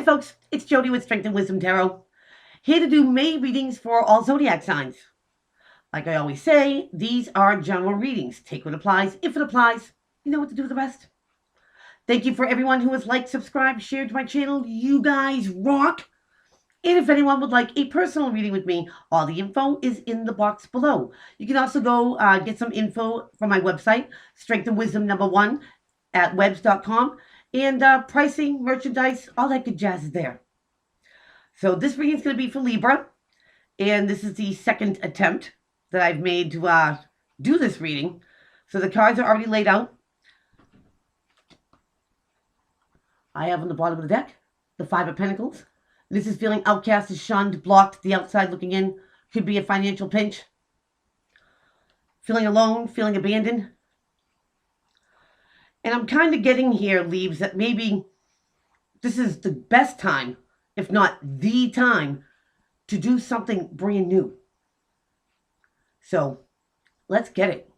Hi folks, it's Jody with Strength and Wisdom Tarot, here to do May readings for all zodiac signs. Like I always say, these are general readings. Take what applies. If it applies, you know what to do with the rest. Thank you for everyone who has liked, subscribed, shared to my channel. You guys rock. And if anyone would like a personal reading with me, all the info is in the box below. You can also go get some info from my website, Strength and Wisdom #1 at webs.com. And pricing, merchandise, all that good jazz is there. So this reading is going to be for Libra. And this is the second attempt that I've made to do this reading. So the cards are already laid out. I have on the bottom of the deck the Five of Pentacles. This is feeling outcast, is shunned, blocked, the outside looking in. Could be a financial pinch. Feeling alone, feeling abandoned. And I'm kind of getting here, Leaves, that maybe this is the best time, if not the time, to do something brand new. So let's get it.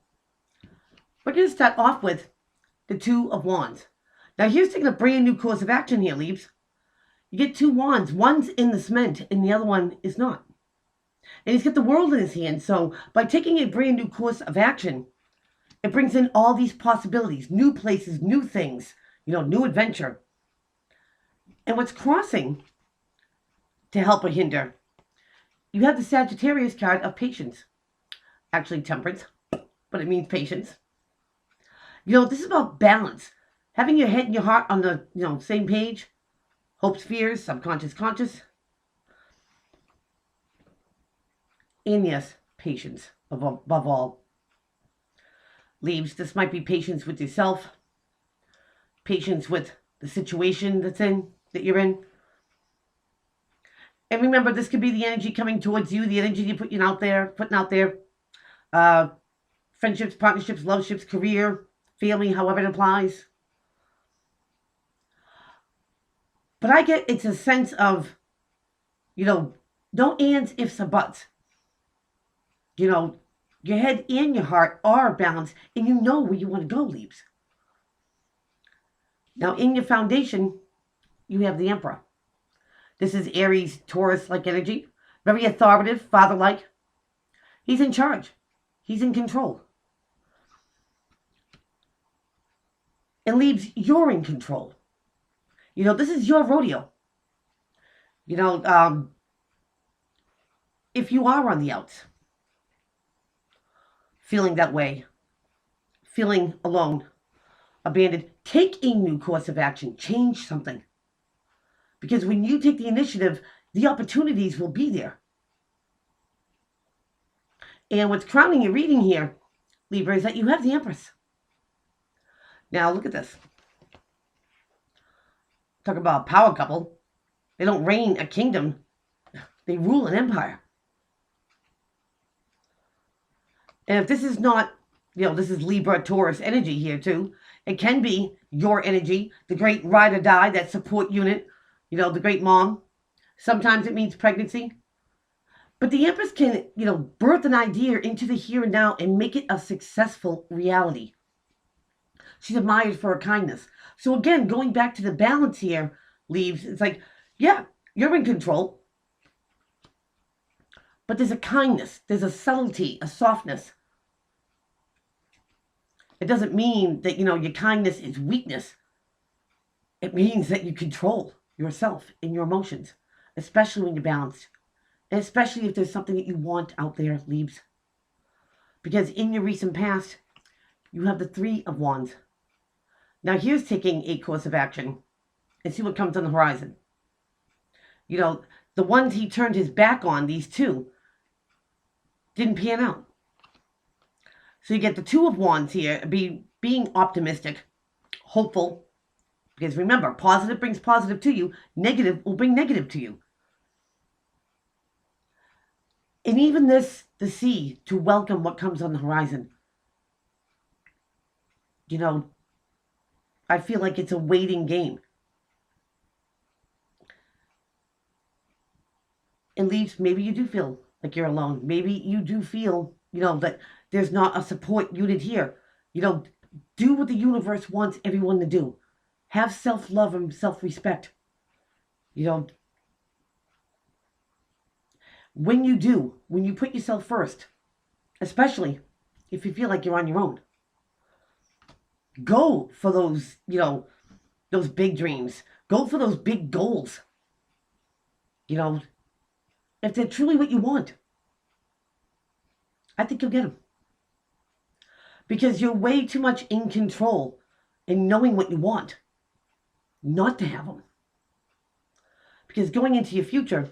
We're going to start off with the Two of Wands. Now here's taking a brand new course of action here, Leaves. You get two wands. One's in the cement and the other one is not. And he's got the world in his hand. So by taking a brand new course of action, it brings in all these possibilities, new places, new things, new adventure. And what's crossing to help or hinder, you have the Sagittarius card of patience. Actually temperance, but it means patience. This is about balance. Having your head and your heart on the, same page. Hopes, fears, subconscious, conscious. And yes, patience above all. Leaves, this might be patience with yourself. Patience with the situation that you're in. And remember, this could be the energy coming towards you, the energy you're putting out there. Friendships, partnerships, love ships, career, family, however it applies. But I get it's a sense of, no ands, ifs, or buts. Your head and your heart are balanced, and you know where you want to go, Leaves. Now, in your foundation, you have the Emperor. This is Aries, Taurus-like energy. Very authoritative, father-like. He's in charge. He's in control. And Leaves, you're in control. This is your rodeo. If you are on the outs, feeling that way, feeling alone, abandoned, take a new course of action. Change something. Because when you take the initiative, the opportunities will be there. And what's crowning your reading here, Libra, is that you have the Empress. Now, look at this. Talk about a power couple. They don't reign a kingdom. They rule an empire. And if this is not, this is Libra, Taurus energy here too. It can be your energy, the great ride or die, that support unit, the great mom. Sometimes it means pregnancy. But the Empress can, birth an idea into the here and now and make it a successful reality. She's admired for her kindness. So again, going back to the balance here, Leaves, it's like, yeah, you're in control. But there's a kindness, there's a subtlety, a softness. It doesn't mean that, your kindness is weakness. It means that you control yourself and your emotions, especially when you're balanced. And especially if there's something that you want out there, Leaves. Because in your recent past, you have the Three of Wands. Now here's taking a course of action and see what comes on the horizon. The ones he turned his back on, these two, didn't pan out. So you get the Two of Wands here, being optimistic, hopeful. Because remember, positive brings positive to you. Negative will bring negative to you. And even the sea to welcome what comes on the horizon. I feel like it's a waiting game. And Leaves, maybe you do feel like you're alone. Maybe you do feel, that there's not a support unit here. Do what the universe wants everyone to do. Have self-love and self-respect. You know, when you put yourself first, especially if you feel like you're on your own, go for those, those big dreams. Go for those big goals. If they're truly what you want, I think you'll get them. Because you're way too much in control in knowing what you want, not to have them. Because going into your future,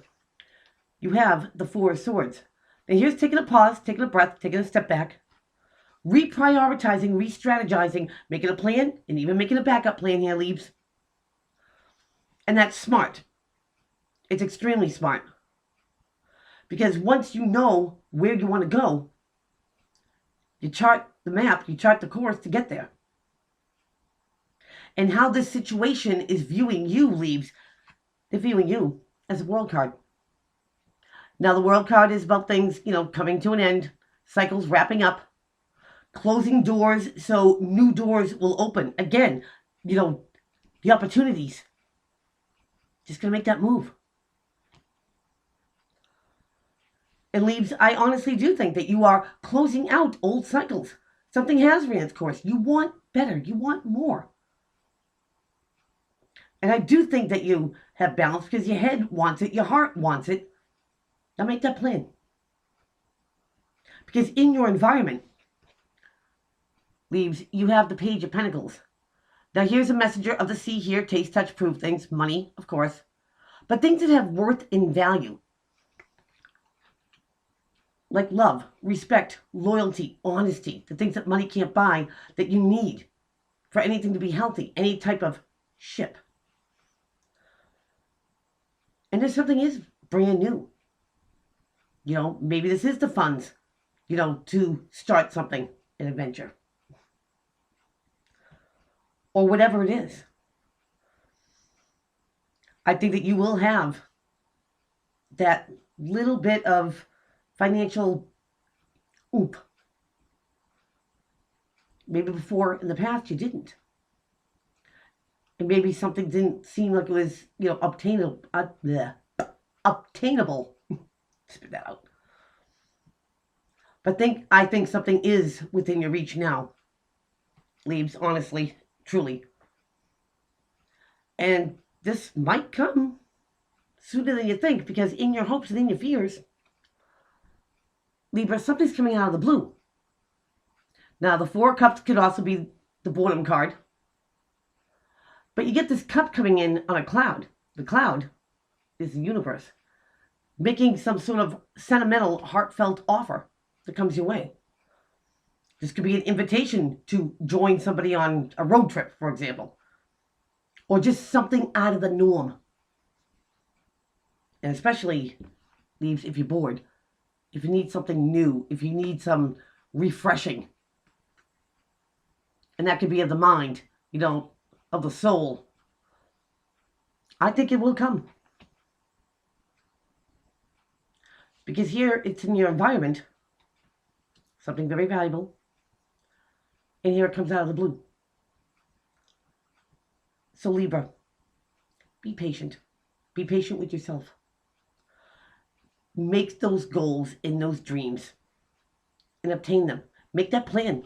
you have the Four of Swords. Now here's taking a pause, taking a breath, taking a step back, reprioritizing, re-strategizing, making a plan, and even making a backup plan here, Leaves. And that's smart. It's extremely smart. Because once you know where you want to go, you chart the map, you chart the course to get there. And how this situation is viewing you, Leaves, they're viewing you as a world card. Now, the world card is about things, coming to an end, cycles wrapping up, closing doors so new doors will open. Again, the opportunities. Just going to make that move. And Leaves, I honestly do think that you are closing out old cycles. Something has ran its course. You want better. You want more. And I do think that you have balance because your head wants it, your heart wants it. Now make that plan. Because in your environment, Leaves, you have the Page of Pentacles. Now here's a messenger of the sea here. Taste, touch, prove things. Money, of course. But things that have worth and value. Like love, respect, loyalty, honesty. The things that money can't buy that you need for anything to be healthy. Any type of ship. And if something is brand new, maybe this is the funds, to start something, an adventure. Or whatever it is. I think that you will have that little bit of financial oop. Maybe before in the past you didn't. And maybe something didn't seem like it was, obtainable. Obtainable. Spit that out. But I think something is within your reach now. Leaves, honestly, truly. And this might come sooner than you think, because in your hopes and in your fears, Libra, something's coming out of the blue. Now, the Four of Cups could also be the boredom card. But you get this cup coming in on a cloud. The cloud is the universe. Making some sort of sentimental, heartfelt offer that comes your way. This could be an invitation to join somebody on a road trip, for example. Or just something out of the norm. And especially, Leaves, if you're bored. If you need something new. If you need some refreshing. And that could be of the mind, of the soul. I think it will come. Because here, it's in your environment. Something very valuable. And here it comes out of the blue. So Libra, be patient. Be patient with yourself. Make those goals and those dreams. And obtain them. Make that plan.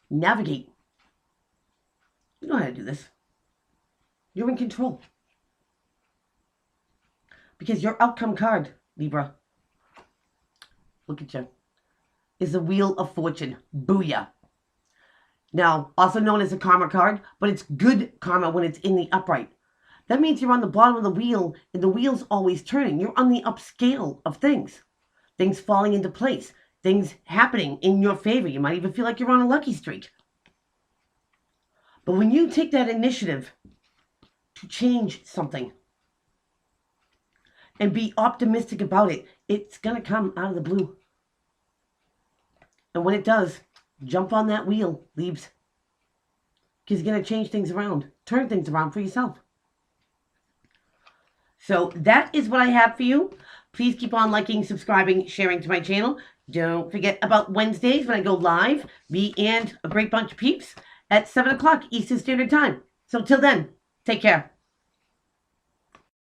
Navigate. You know how to do this. You're in control. Because your outcome card, Libra, look at you, is the Wheel of Fortune. Booyah. Now, also known as a karma card, but it's good karma when it's in the upright. That means you're on the bottom of the wheel and the wheel's always turning. You're on the upscale of things. Things falling into place. Things happening in your favor. You might even feel like you're on a lucky streak. But when you take that initiative to change something and be optimistic about it, it's going to come out of the blue. And when it does, jump on that wheel, Leaves. Because you're going to change things around. Turn things around for yourself. So that is what I have for you. Please keep on liking, subscribing, sharing to my channel. Don't forget about Wednesdays when I go live. Me and a great bunch of peeps at 7 o'clock Eastern Standard Time. So till then, take care.